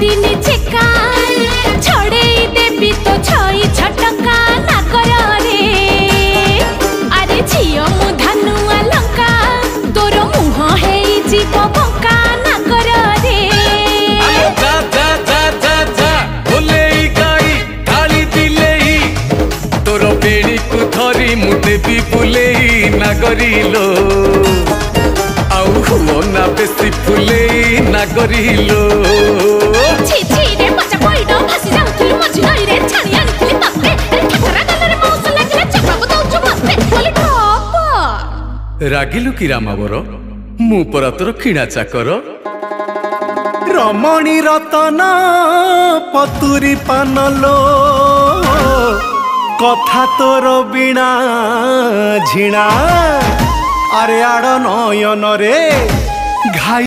दिन चेका छड़े देवी तो छई छटका ना कर रे अरे झियो मु धनुआ लंका तोर मुह है जीव बंका ना कर रे जा जा जा जा जा बोले गाई गाली दिले तोर बेड़ी को धरी मु देवी बुले ना करिलो आउ हुओ ना बेसी फुले ना करिलो छी छी रे बच्चा पइडो भासी जाउथुलु मझी नई रे छाणी आनिथिलि तते रे ठकरा गलरे मौस लागिले चपाको दउछु मते बोली ठप रागिलु की रामावर मु परा तोर किणा चाकर रमणी रतन पतुरी पानलो कथा तोर बिना झिणा अरे आड़ नयन रे घाई